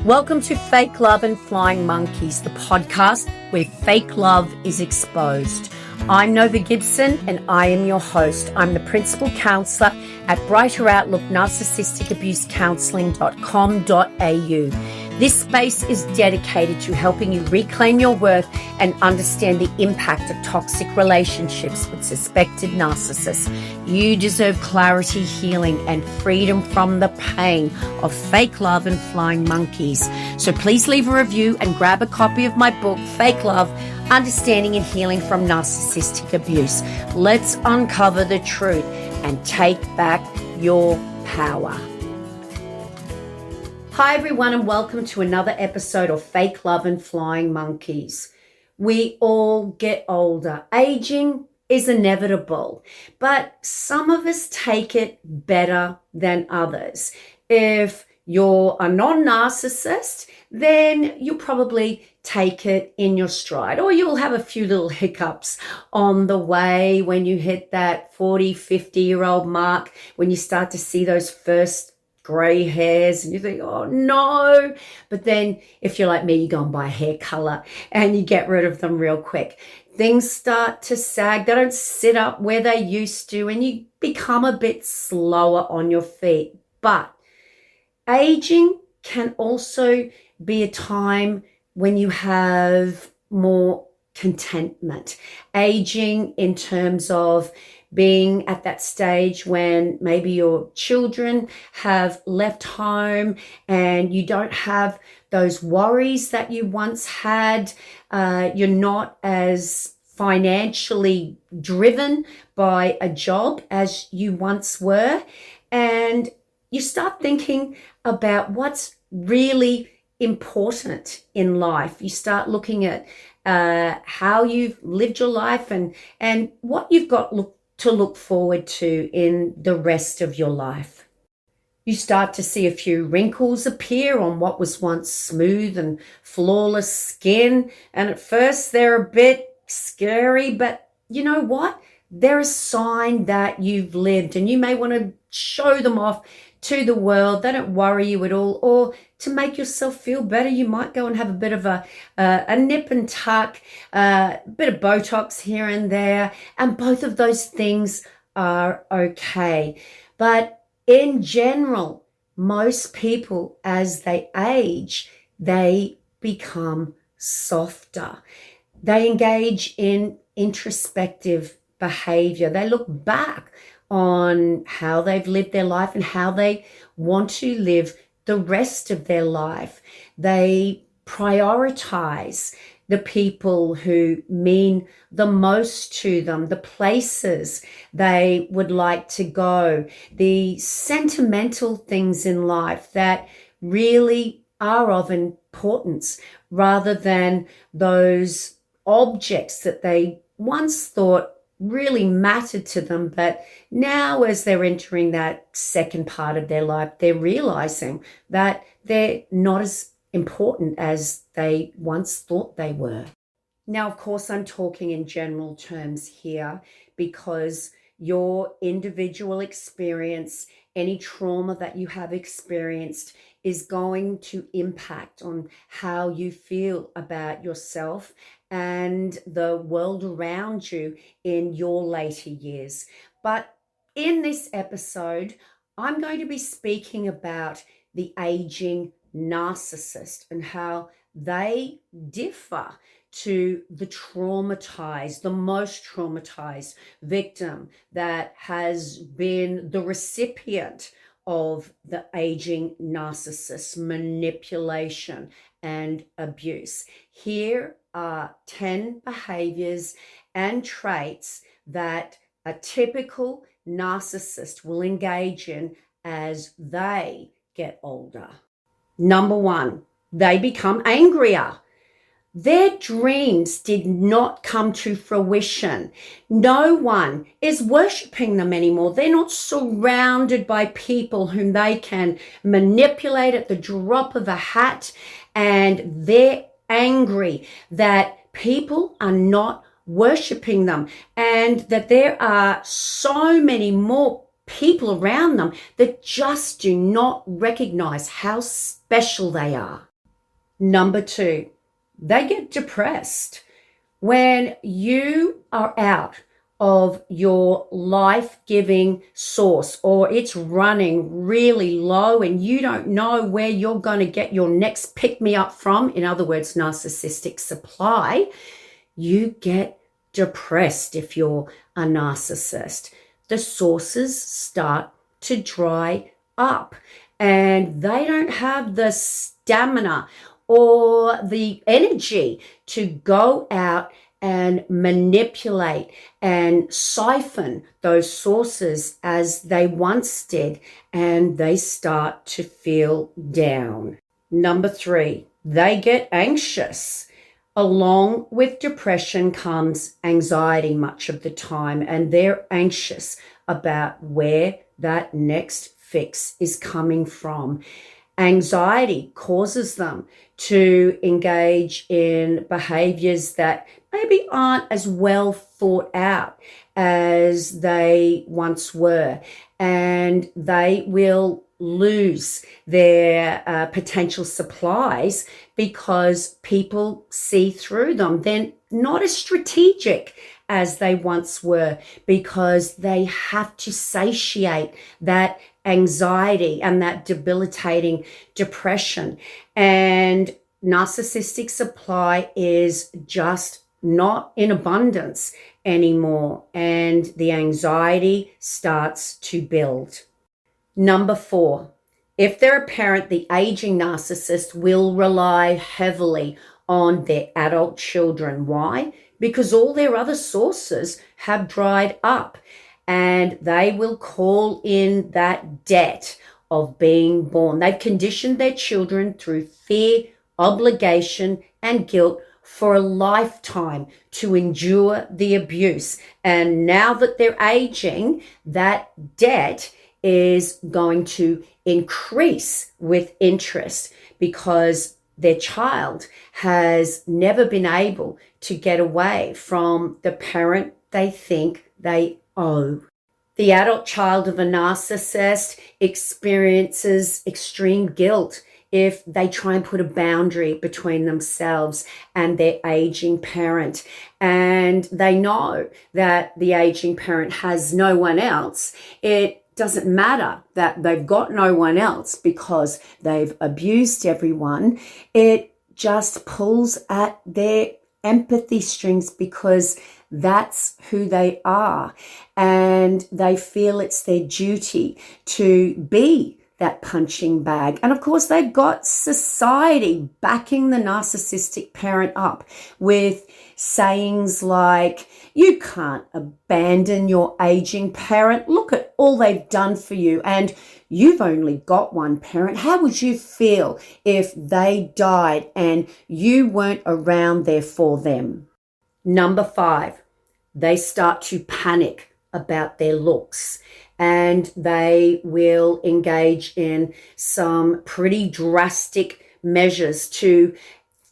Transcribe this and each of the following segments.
Welcome to Fake Love and Flying Monkeys, the podcast where fake love is exposed. I'm Nova Gibson and I am your host. I'm the principal counsellor at Brighter Outlook Narcissistic Abuse Counselling.com.au. This space is dedicated to helping you reclaim your worth and understand the impact of toxic relationships with suspected narcissists. You deserve clarity, healing, and freedom from the pain of fake love and flying monkeys. So please leave a review and grab a copy of my book, Fake Love, Understanding and Healing from Narcissistic Abuse. Let's uncover the truth and take back your power. Hi everyone, and welcome to another episode of Fake Love and Flying Monkeys. We all get older. Aging is inevitable, but some of us take it better than others. If you're a non-narcissist, then you'll probably take it in your stride, or you'll have a few little hiccups on the way when you hit that 40, 50-year-old mark, when you start to see those first grey hairs and you think, oh no. But then if you're like me, you go and buy hair color and you get rid of them real quick. Things start to sag. They don't sit up where they used to, and you become a bit slower on your feet. But aging can also be a time when you have more contentment. Aging in terms of being at that stage when maybe your children have left home and you don't have those worries that you once had. You're not as financially driven by a job as you once were. And you start thinking about what's really important in life. You start looking at how you've lived your life and what you've got to look forward to in the rest of your life. You start to see a few wrinkles appear on what was once smooth and flawless skin. And at first they're a bit scary, but you know what? They're a sign that you've lived, and you may want to show them off to the world. They don't worry you at all. Or to make yourself feel better, you might go and have a bit of a nip and tuck, a bit of Botox here and there. And both of those things are okay. But in general, most people, as they age, they become softer. They engage in introspective behavior. They look back on how they've lived their life and how they want to live the rest of their life. They prioritize the people who mean the most to them, the places they would like to go, the sentimental things in life that really are of importance, rather than those objects that they once thought really mattered to them. But now, as they're entering that second part of their life, they're realizing that they're not as important as they once thought they were. Now, of course, I'm talking in general terms here, because your individual experience, any trauma that you have experienced, is going to impact on how you feel about yourself and the world around you in your later years. But in this episode, I'm going to be speaking about the aging narcissist and how they differ to the traumatized, the most traumatized victim that has been the recipient of the aging narcissist manipulation and abuse. Here are 10 behaviors and traits that a typical narcissist will engage in as they get older. Number 1, they become angrier. Their dreams did not come to fruition. No one is worshipping them anymore. They're not surrounded by people whom they can manipulate at the drop of a hat, and they're angry that people are not worshipping them and that there are so many more people around them that just do not recognize how special they are. Number 2, they get depressed. When you are out of your life-giving source, or it's running really low and you don't know where you're going to get your next pick-me-up from, in other words, narcissistic supply, you get depressed if you're a narcissist. The sources start to dry up and they don't have the stamina or the energy to go out and manipulate and siphon those sources as they once did, and they start to feel down. Number 3, they get anxious. Along with depression comes anxiety much of the time, and they're anxious about where that next fix is coming from. Anxiety causes them to engage in behaviors that maybe aren't as well thought out as they once were, and they will lose their potential supplies because people see through them. They're not as strategic as they once were because they have to satiate that anxiety and that debilitating depression. And narcissistic supply is just not in abundance anymore, and the anxiety starts to build. Number 4, if they're a parent, the aging narcissist will rely heavily on their adult children. Why? Because all their other sources have dried up, and they will call in that debt of being born. They've conditioned their children through fear, obligation, and guilt for a lifetime to endure the abuse. And now that they're aging, that debt is going to increase with interest because their child has never been able to get away from the parent they think they owe. The adult child of a narcissist experiences extreme guilt if they try and put a boundary between themselves and their aging parent. And they know that the aging parent has no one else. It doesn't matter that they've got no one else because they've abused everyone. It just pulls at their empathy strings because that's who they are. And they feel it's their duty to be that punching bag. And of course, they've got society backing the narcissistic parent up with sayings like, you can't abandon your aging parent. Look at all they've done for you. And you've only got one parent. How would you feel if they died and you weren't around there for them? Number 5, they start to panic about their looks, and they will engage in some pretty drastic measures to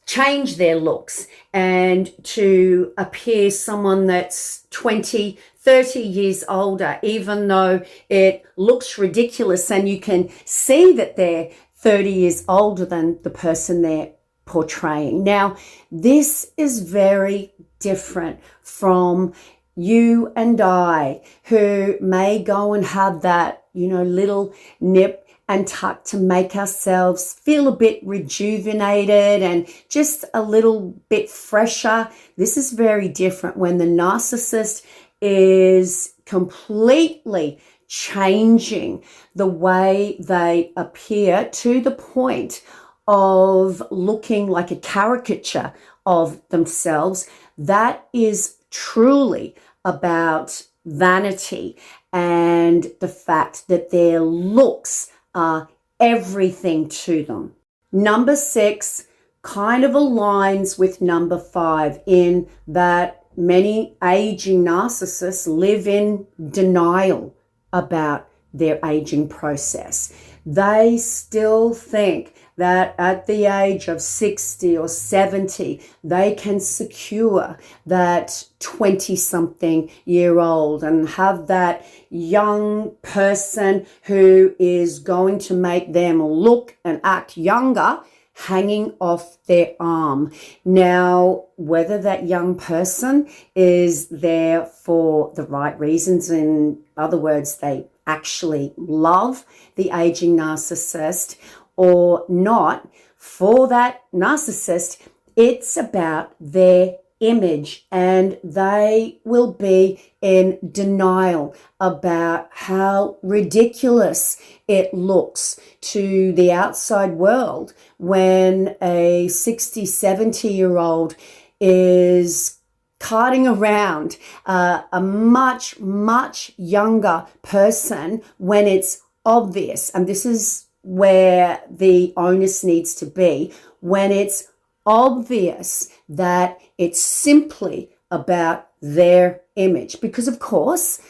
change their looks and to appear someone that's 20, 30 years older, even though it looks ridiculous and you can see that they're 30 years older than the person they're portraying. Now, this is very different from you and I, who may go and have that, little nip and tuck to make ourselves feel a bit rejuvenated and just a little bit fresher. This is very different when the narcissist is completely changing the way they appear to the point of looking like a caricature of themselves. That is truly about vanity and the fact that their looks are everything to them. Number 6 kind of aligns with number 5 in that many aging narcissists live in denial about their aging process. They still think that at the age of 60 or 70, they can secure that 20-something-year-old and have that young person who is going to make them look and act younger. hanging off their arm. Now, whether that young person is there for the right reasons, in other words, they actually love the aging narcissist or not, for that narcissist, it's about their image, and they will be in denial about how ridiculous it looks to the outside world when a 60, 70-year-old is carting around a much, much younger person when it's obvious. And this is where the onus needs to be, when it's obvious that it's simply about their image. Because, of course,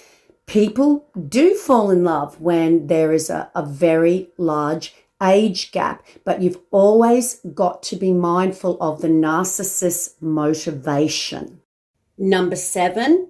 people do fall in love when there is a very large age gap, but you've always got to be mindful of the narcissist's motivation. Number 7,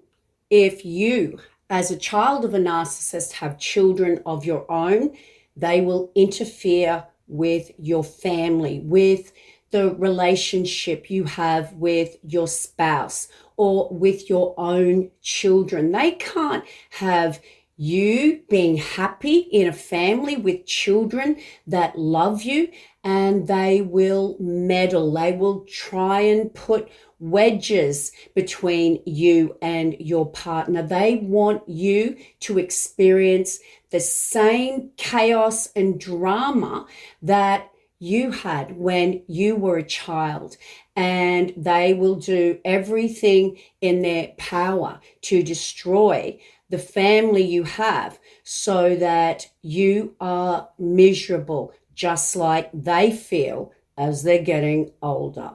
if you, as a child of a narcissist, have children of your own, they will interfere with your family, with the relationship you have with your spouse or with your own children. They can't have you being happy in a family with children that love you, and they will meddle. They will try and put wedges between you and your partner. They want you to experience the same chaos and drama that you had when you were a child, and they will do everything in their power to destroy the family you have so that you are miserable, just like they feel as they're getting older.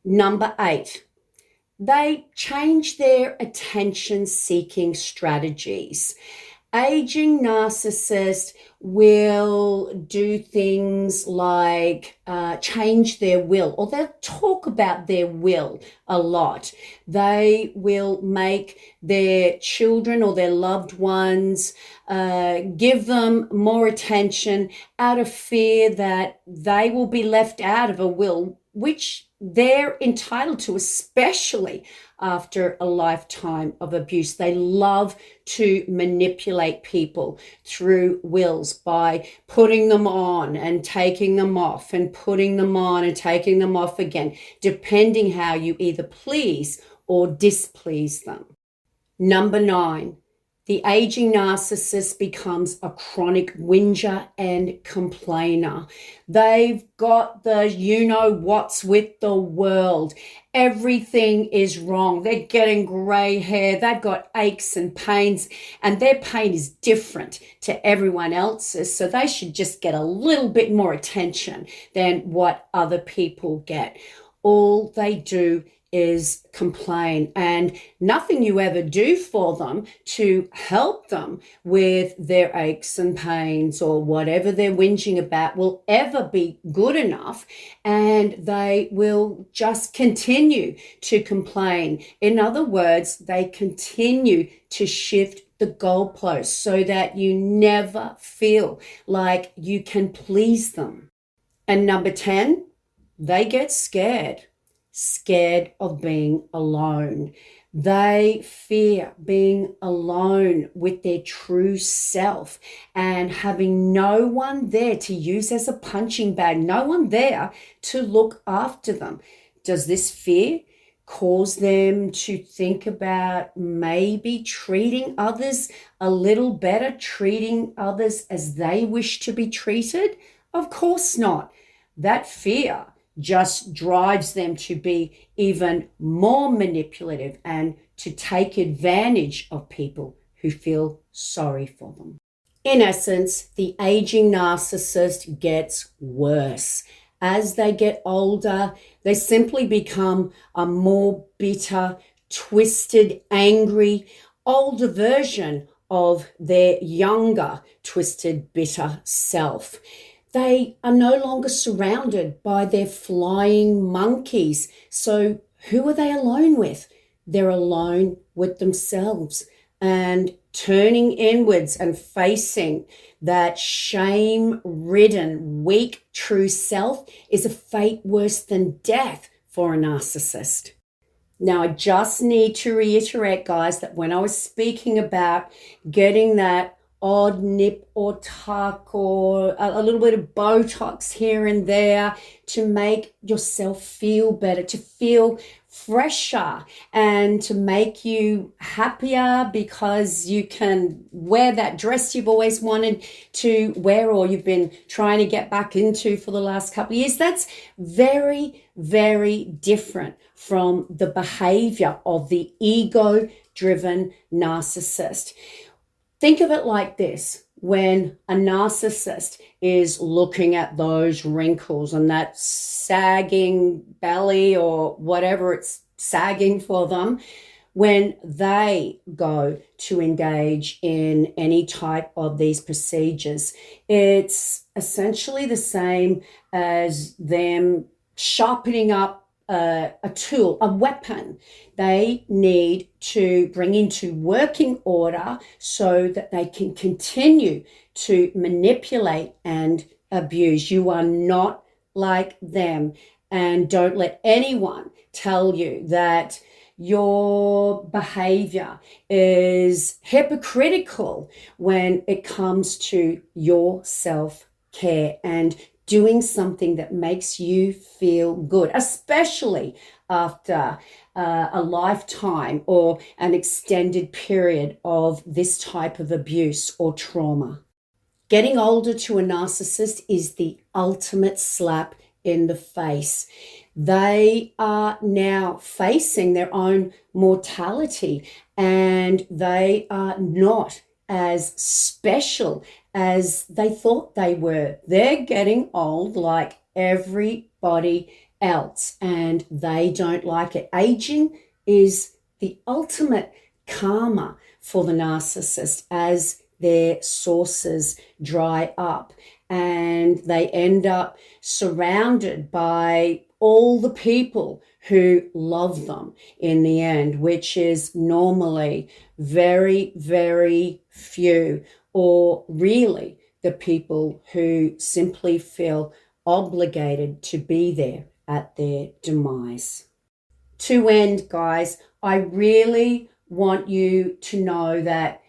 Number 8, they change their attention-seeking strategies. Aging narcissists will do things like change their will, or they'll talk about their will a lot. They will make their children or their loved ones give them more attention out of fear that they will be left out of a will, which they're entitled to, especially after a lifetime of abuse. They love to manipulate people through wills by putting them on and taking them off and putting them on and taking them off again, depending how you either please or displease them. Number 9, the aging narcissist becomes a chronic whinger and complainer. They've got the you-know-what's with the world. Everything is wrong. They're getting grey hair. They've got aches and pains, and their pain is different to everyone else's, so they should just get a little bit more attention than what other people get. All they do is complain, and nothing you ever do for them to help them with their aches and pains or whatever they're whinging about will ever be good enough, and they will just continue to complain. In other words, they continue to shift the goalposts so that you never feel like you can please them. And number 10, they get scared of being alone. They fear being alone with their true self and having no one there to use as a punching bag, no one there to look after them. Does this fear cause them to think about maybe treating others a little better, treating others as they wish to be treated? Of course not. That fear just drives them to be even more manipulative and to take advantage of people who feel sorry for them. In essence, the aging narcissist gets worse. As they get older, they simply become a more bitter, twisted, angry, older version of their younger, twisted, bitter self. They are no longer surrounded by their flying monkeys. So who are they alone with? They're alone with themselves. And turning inwards and facing that shame-ridden, weak, true self is a fate worse than death for a narcissist. Now, I just need to reiterate, guys, that when I was speaking about getting that odd nip or tuck or a little bit of Botox here and there to make yourself feel better, to feel fresher, and to make you happier because you can wear that dress you've always wanted to wear or you've been trying to get back into for the last couple of years, that's very, very different from the behavior of the ego-driven narcissist. Think of it like this. When a narcissist is looking at those wrinkles and that sagging belly or whatever it's sagging for them, when they go to engage in any type of these procedures, it's essentially the same as them sharpening up a tool, a weapon. They need to bring into working order so that they can continue to manipulate and abuse. You are not like them, and don't let anyone tell you that your behavior is hypocritical when it comes to your self-care and doing something that makes you feel good, especially after a lifetime or an extended period of this type of abuse or trauma. Getting older to a narcissist is the ultimate slap in the face. They are now facing their own mortality, and they are not as special as they thought they were. They're getting old like everybody else, and they don't like it. Aging is the ultimate karma for the narcissist as their sources dry up and they end up surrounded by all the people who love them in the end, which is normally very, very few, or really the people who simply feel obligated to be there at their demise. To end, guys, I really want you to know that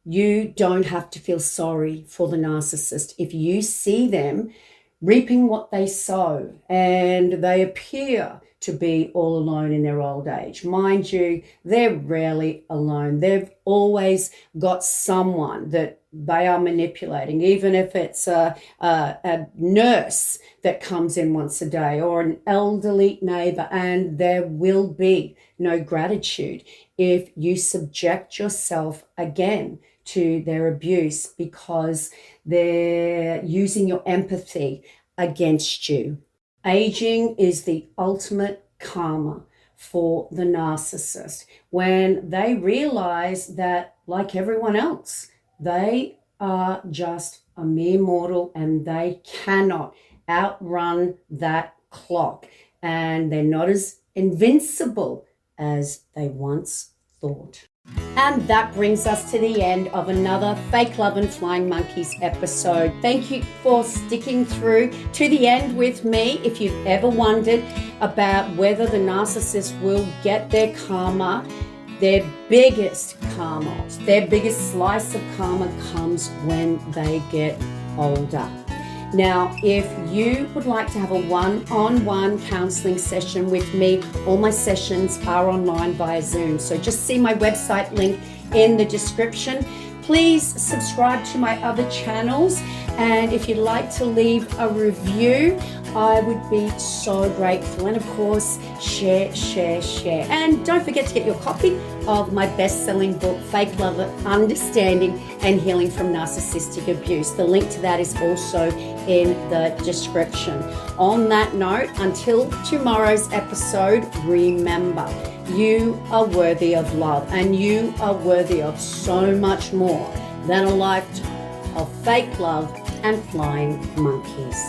you don't have to feel sorry for the narcissist. If you see them reaping what they sow and they appear to be all alone in their old age, mind you, they're rarely alone. They've always got someone that they are manipulating, even if it's a nurse that comes in once a day or an elderly neighbor, and there will be no gratitude if you subject yourself again to their abuse because they're using your empathy against you. Aging is the ultimate karma for the narcissist when they realize that, like everyone else, they are just a mere mortal and they cannot outrun that clock, and they're not as invincible as they once thought. And that brings us to the end of another Fake Love and Flying Monkeys episode. Thank you for sticking through to the end with me. If you've ever wondered about whether the narcissist will get their karma, their biggest karma, their biggest slice of karma comes when they get older. Now, if you would like to have a one-on-one counselling session with me, all my sessions are online via Zoom. So just see my website link in the description. Please subscribe to my other channels. And if you'd like to leave a review, I would be so grateful. And of course, share. And don't forget to get your copy of my best-selling book, Fake Love, Understanding and Healing from Narcissistic Abuse. The link to that is also in the description. On that note, until tomorrow's episode, remember, you are worthy of love and you are worthy of so much more than a lifetime of fake love and flying monkeys.